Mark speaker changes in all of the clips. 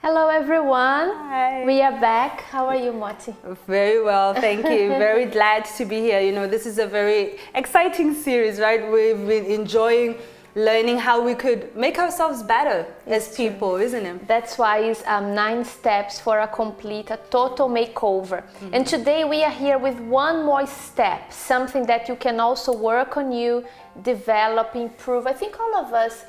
Speaker 1: Hello everyone.
Speaker 2: Hi.
Speaker 1: We are back. How are you, Moti?
Speaker 2: Very well, thank you. Very glad to be here. You know, this is a very exciting series, right? We've been enjoying learning how we could make ourselves better as people, isn't it?
Speaker 1: That's why it's 9 steps for a total makeover. And today we are here with one more step, something that you can also work on you, develop, improve. I think all of us,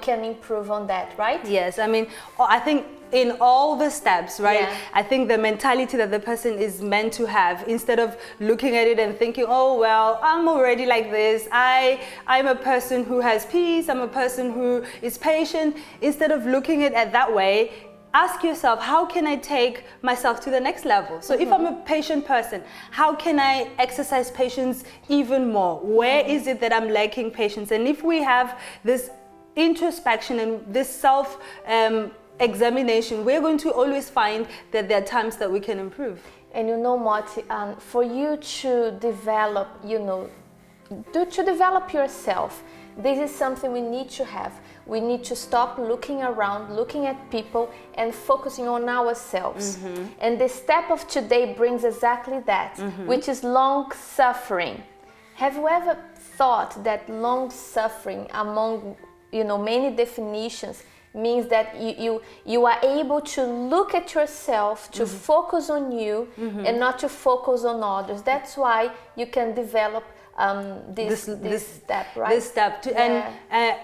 Speaker 1: can improve on that, right?
Speaker 2: Yes, I mean, I think in all the steps, right?
Speaker 1: Yeah.
Speaker 2: I think the mentality that the person is meant to have, instead of looking at it and thinking, oh, well, I'm already like this. I'm a person who has peace. I'm a person who is patient. Instead of looking at it that way, ask yourself, how can I take myself to the next level? So if I'm a patient person, how can I exercise patience even more? Where is it that I'm lacking patience? And if we have this introspection and this self examination, we're going to always find that there are times that we can improve.
Speaker 1: And you know, Moti, for you to develop, to develop yourself, this is something we need to have. We need to stop looking around, looking at people, and focusing on ourselves. And the step of today brings exactly that, which is long suffering. Have you ever thought that long suffering, among many definitions, means that you are able to look at yourself, to focus on you, and not to focus on others. That's why you can develop this step, right?
Speaker 2: This step. And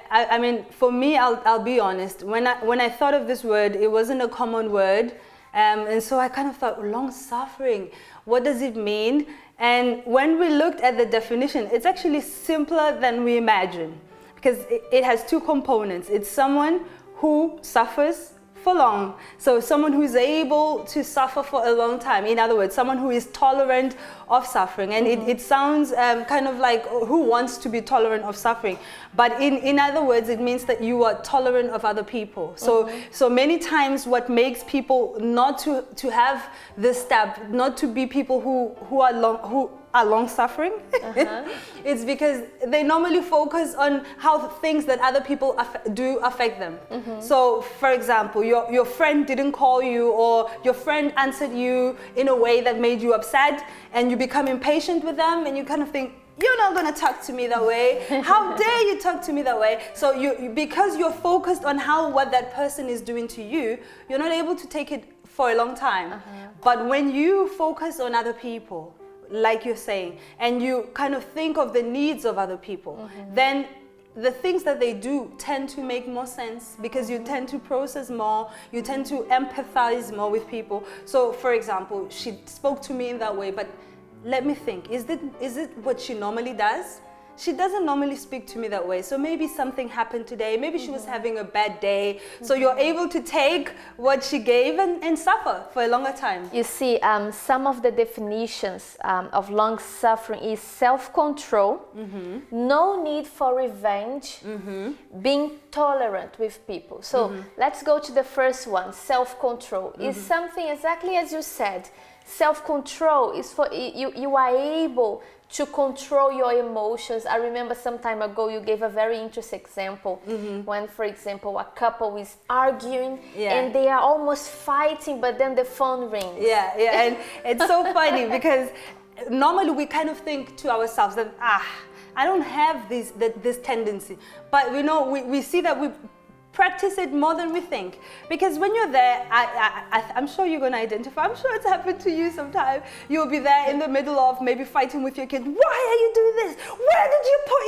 Speaker 2: I mean, for me, I'll be honest. When I thought of this word, it wasn't a common word, and so I kind of thought, long suffering. What does it mean? And when we looked at the definition, it's actually simpler than we imagine, because it has 2 components. It's someone who suffers for long. So someone who is able to suffer for a long time. In other words, someone who is tolerant of suffering. And it sounds kind of like, who wants to be tolerant of suffering? But in other words, it means that you are tolerant of other people. So many times what makes people not to have this step, not to be people who are long suffering, it's because they normally focus on how things that other people do affect them. So for example, your friend didn't call you, or your friend answered you in a way that made you upset, and you become impatient with them, and you kind of think, you're not going to talk to me that way. How dare you talk to me that way? So because you're focused on what that person is doing to you, you're not able to take it for a long time. But when you focus on other people, like you're saying, and you kind of think of the needs of other people, then the things that they do tend to make more sense, because you tend to process more, you tend to empathize more with people. So for example, she spoke to me in that way, but let me think, is it what she normally does? She doesn't normally speak to me that way. So maybe something happened today. Maybe she was having a bad day. So you're able to take what she gave and suffer for a longer time.
Speaker 1: You see, some of the definitions of long suffering is self-control, no need for revenge, being tolerant with people. So let's go to the first one, self-control. Is something exactly as you said. Self-control is for you are able to control your emotions. I remember some time ago you gave a very interesting example when, for example, a couple is arguing and they are almost fighting, but then the phone rings.
Speaker 2: Yeah, and it's so funny because normally we kind of think to ourselves that, I don't have this tendency. But we see that we practice it more than we think, because when you're there, I'm sure you're going to identify. I'm sure it's happened to you sometime. You'll be there in the middle of maybe fighting with your kid. Why are you doing this? Where did you put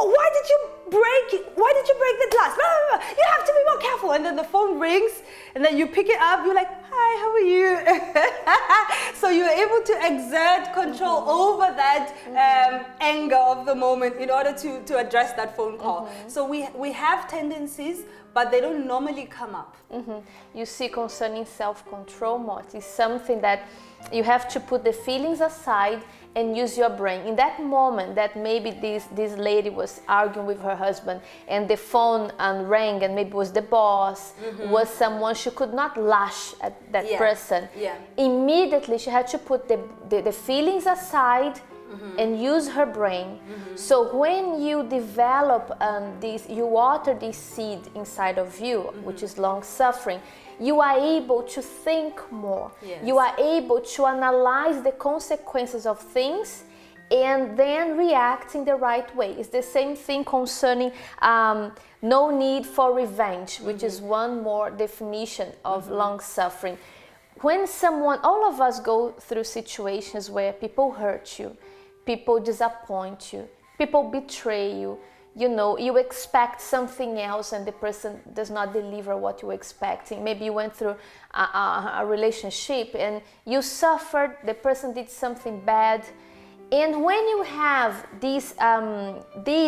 Speaker 2: why did you break the glass? Blah, blah, blah. You have to be more careful. And then the phone rings, and then you pick it up. You're like, hi, how are you? So you're able to exert control over that anger of the moment in order to address that phone call. So we have tendencies, but they don't normally come up.
Speaker 1: You see, concerning self-control, Moti, is something that you have to put the feelings aside and use your brain. In that moment that maybe this lady was arguing with her husband and the phone rang, and maybe it was the boss, was someone, she could not lash at that person. Immediately she had to put the feelings aside and use her brain. So when you develop you water this seed inside of you, which is long suffering, you are able to think more.
Speaker 2: Yes.
Speaker 1: You are able to analyze the consequences of things and then react in the right way. It's the same thing concerning no need for revenge, which is one more definition of long suffering. When all of us go through situations where people hurt you, people disappoint you, people betray you, you expect something else and the person does not deliver what you were expecting. Maybe you went through a relationship and you suffered, the person did something bad. And when you have these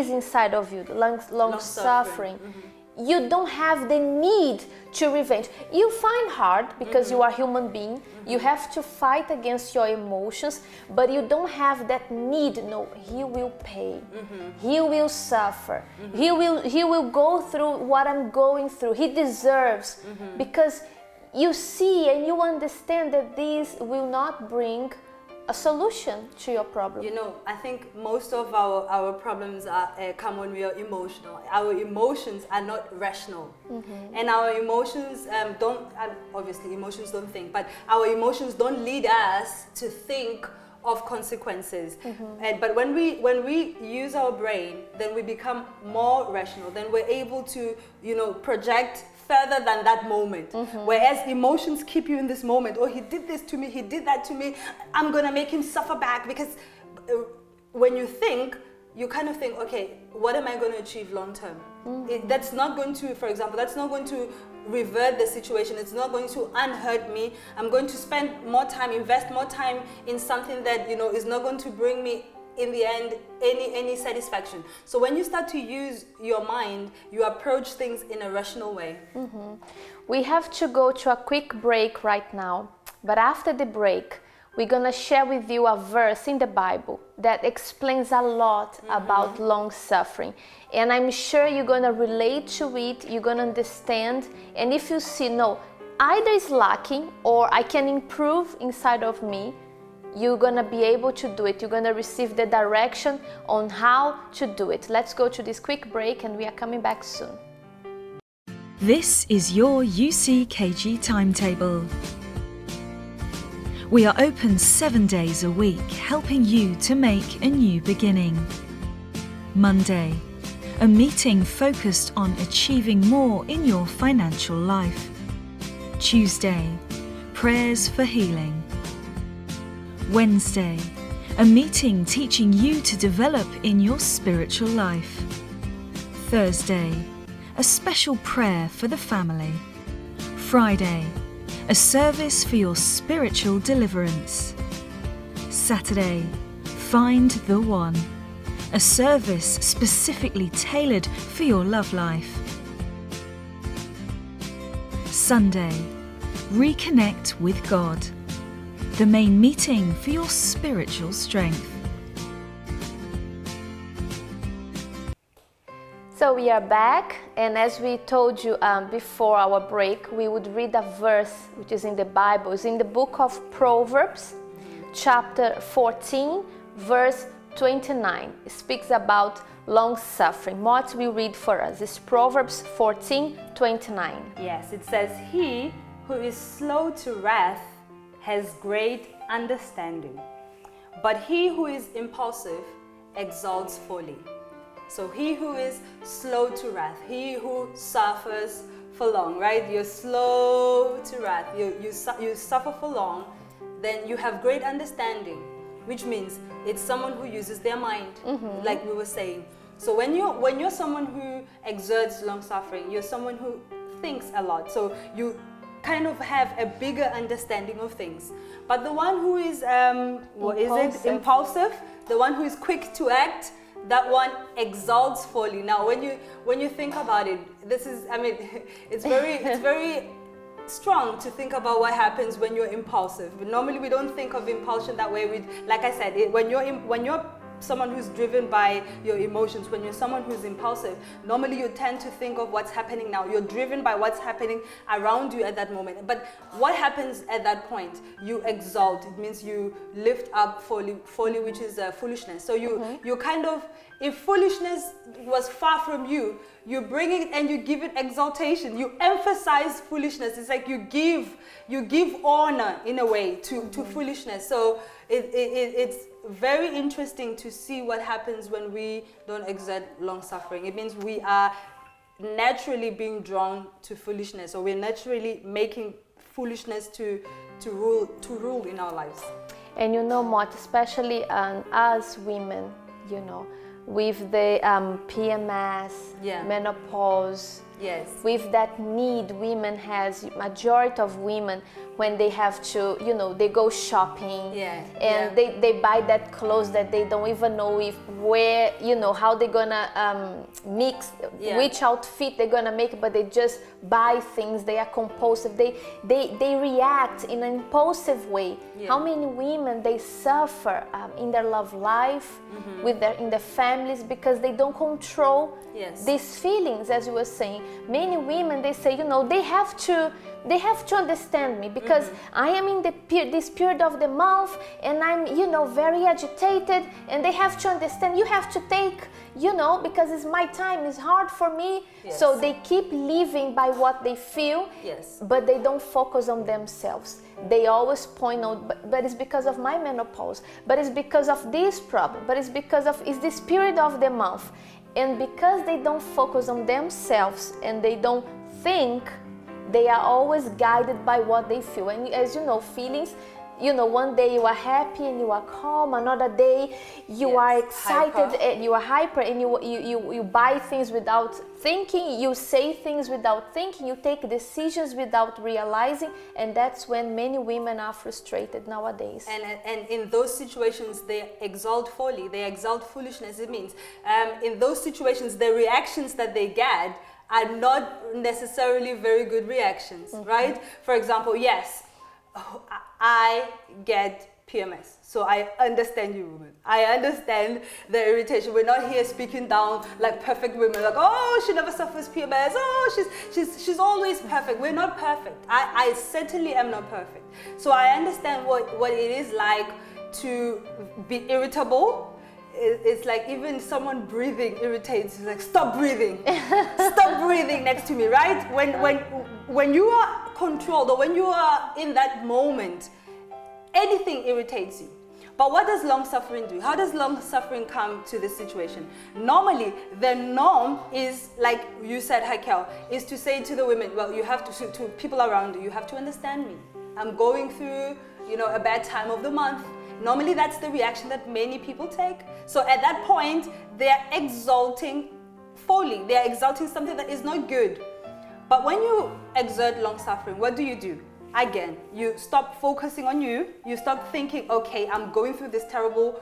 Speaker 1: inside of you, long suffering, you don't have the need to revenge. You find hard because you are a human being. You have to fight against your emotions, but you don't have that need. No, he will pay. He will suffer. He will go through what I'm going through. He deserves. Because you see and you understand that this will not bring a solution to your problem.
Speaker 2: I think most of our problems come when we are emotional. Our emotions are not rational. And our emotions obviously emotions don't think, but our emotions don't lead us to think of consequences. But when we use our brain, then we become more rational. Then we're able to, project further than that moment. Whereas emotions keep you in this moment. Oh, he did this to me, he did that to me, I'm gonna make him suffer back. Because when you think, you kind of think, okay, what am I going to achieve long term? That's not going to, for example, that's not going to revert the situation. It's not going to unhurt me. I'm going to spend more time, invest more time in something that, is not going to bring me in the end any satisfaction. So when you start to use your mind, you approach things in a rational way.
Speaker 1: We have to go to a quick break right now, but after the break we're gonna share with you a verse in the Bible that explains a lot about long suffering, and I'm sure you're gonna relate to it, you're gonna understand, and if you see, no, either is lacking or I can improve inside of me, you're gonna be able to do it. You're gonna receive the direction on how to do it. Let's go to this quick break and we are coming back soon.
Speaker 3: This is your UCKG timetable. We are open 7 days a week, helping you to make a new beginning. Monday, a meeting focused on achieving more in your financial life. Tuesday, prayers for healing. Wednesday, a meeting teaching you to develop in your spiritual life. Thursday, a special prayer for the family. Friday, a service for your spiritual deliverance. Saturday, Find the One, a service specifically tailored for your love life. Sunday, Reconnect with God, the main meeting for your spiritual strength.
Speaker 1: So we are back, and as we told you before our break, we would read a verse which is in the Bible. It's in the book of Proverbs, chapter 14, verse 29. It speaks about long suffering. What we read for us is Proverbs 14, 29.
Speaker 2: Yes, it says, "He who is slow to wrath has great understanding, but he who is impulsive exalts folly." So he who is slow to wrath, he who suffers for long, right? You're slow to wrath, you suffer for long, then you have great understanding, which means it's someone who uses their mind, like we were saying. So when you're someone who exerts long suffering, you're someone who thinks a lot. So you kind of have a bigger understanding of things. But the one who is impulsive, the one who is quick to act, that one exalts folly. Now when you think about it, it's very strong to think about what happens when you're impulsive. But normally we don't think of impulsion that way. Like I said, when you're someone who's driven by your emotions, when you're someone who's impulsive, normally you tend to think of what's happening now. You're driven by what's happening around you at that moment. But what happens at that point? You exalt. It means you lift up folly, which is foolishness. So you kind of, if foolishness was far from you, you bring it and you give it exaltation. You emphasize foolishness. It's like you give honor in a way to foolishness. So it's very interesting to see what happens when we don't exert long suffering. It means we are naturally being drawn to foolishness, or we're naturally making foolishness to rule in our lives.
Speaker 1: And you know, Mott, especially as women, you know, with the PMS, menopause, with that need women has, majority of women, when they have to, you know, they go shopping and they buy that clothes that they don't even know if where, you know, how they're gonna mix, which outfit they're gonna make, but they just buy things. They are compulsive. They react in an impulsive way. How many women they suffer in their love life, with in their families, because they don't control these feelings, as you were saying. Many women, they say, you know, they have to understand me because I am in this period of the month and I'm, you know, very agitated, and they have to understand, you have to take, you know, because it's my time, it's hard for me. So they keep living by what they feel, but they don't focus on themselves. They always point out, but it's because of my menopause, but it's because of this problem, but it's because of it's this period of the month. And because they don't focus on themselves and they don't think, they are always guided by what they feel. And as you know, feelings, you know, one day you are happy and you are calm, another day you are excited and you are hyper, and you buy things without thinking, you say things without thinking, you take decisions without realizing, and that's when many women are frustrated nowadays.
Speaker 2: And in those situations, they exalt folly, they exalt foolishness. It means in those situations, the reactions that they get are not necessarily very good reactions, right? For example, I get PMS, so I understand you women. I understand the irritation. We're not here speaking down like perfect women, like, oh, she never suffers PMS, oh, she's always perfect. We're not perfect. I certainly am not perfect. So I understand what it is like to be irritable. It's like even someone breathing irritates. It's like, stop breathing, stop breathing next to me, right? When you are controlled, or when you are in that moment, anything irritates you. But what does long suffering do? How does long suffering come to this situation? Normally, the norm is, like you said, Hakel, is to say to the women, well, you have to people around you, you have to understand me. I'm going through, you know, a bad time of the month. Normally, that's the reaction that many people take. So at that point, they're exalting folly. They're exalting something that is not good. But when you exert long suffering, what do? Again, you stop focusing on you. You stop thinking, okay, I'm going through this terrible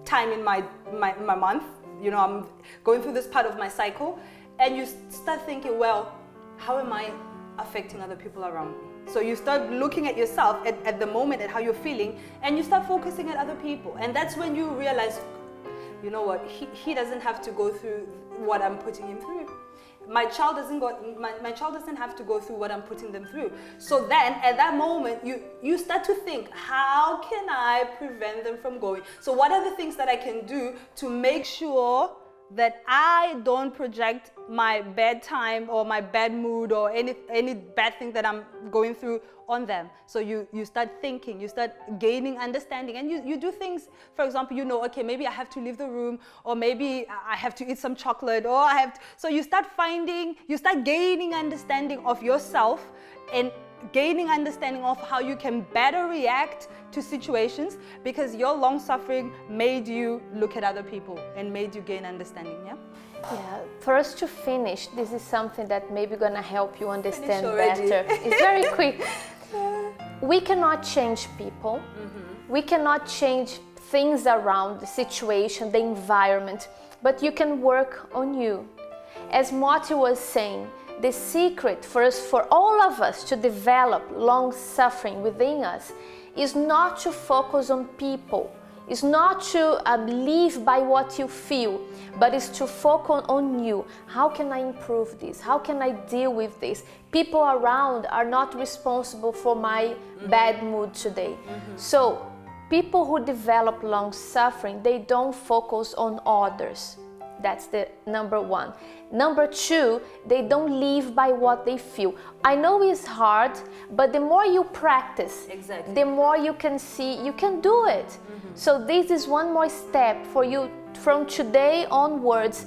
Speaker 2: time in my month. You know, I'm going through this part of my cycle. And you start thinking, well, how am I affecting other people around me? So you start looking at yourself at the moment, at how you're feeling, and you start focusing at other people. And that's when you realize, you know what, he doesn't have to go through what I'm putting him through. My child doesn't have to go through what I'm putting them through. So then at that moment, you start to think, how can I prevent them from going? So what are the things that I can do to make sure that I don't project my bad time or my bad mood or any bad thing that I'm going through on them? So you start thinking, you start gaining understanding, and you do things. For example, you know, okay, maybe I have to leave the room, or maybe I have to eat some chocolate, or I have to, so you start gaining understanding of yourself and gaining understanding of how you can better react to situations, because your long suffering made you look at other people and made you gain understanding.
Speaker 1: Yeah, for us to finish, this is something that maybe gonna help you understand better. It's very quick. We cannot change people. We cannot change things around the situation, the environment, but you can work on you. As Moti was saying, the secret for all of us to develop long suffering within us is not to focus on people. It's not to live by what you feel, but it's to focus on you. How can I improve this? How can I deal with this? People around are not responsible for my bad mood today. So people who develop long suffering, they don't focus on others. That's the number one. Number two, they don't live by what they feel. I know it's hard, but the more you practice, the more you can see you can do it. So this is one more step for you from today onwards.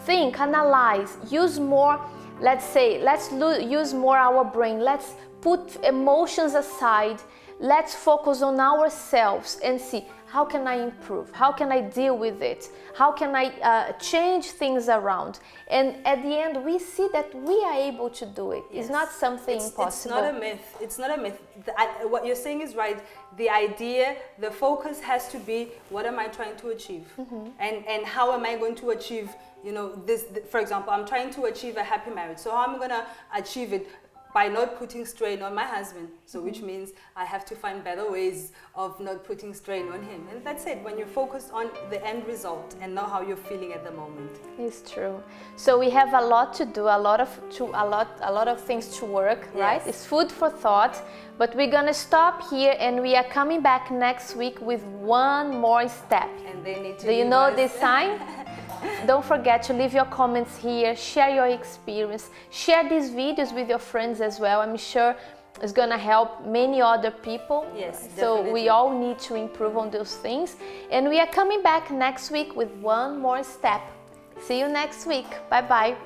Speaker 1: Think, analyze, use more, let's use more our brain. Let's put emotions aside. Let's focus on ourselves and see, how can I improve? How can I deal with it? How can I change things around? And at the end, we see that we are able to do it. Yes. It's not something impossible.
Speaker 2: It's not a myth. It's not a myth. What you're saying is right. The idea, the focus has to be, what am I trying to achieve? And how am I going to achieve, this? For example, I'm trying to achieve a happy marriage. So how am I going to achieve it? By not putting strain on my husband. So which means I have to find better ways of not putting strain on him. And that's it, when you're focused on the end result and not how you're feeling at the moment.
Speaker 1: It's true. So we have a lot to do, a lot of things to work, right? It's food for thought. But we're gonna stop here and we are coming back next week with one more step.
Speaker 2: And they need to
Speaker 1: do you know this sign? Don't forget to leave your comments here, share your experience, share these videos with your friends as well. I'm sure it's gonna help many other people.
Speaker 2: Yes,
Speaker 1: so
Speaker 2: definitely.
Speaker 1: we all need to improve on those things. And we are coming back next week with one more step. See you next week. Bye bye.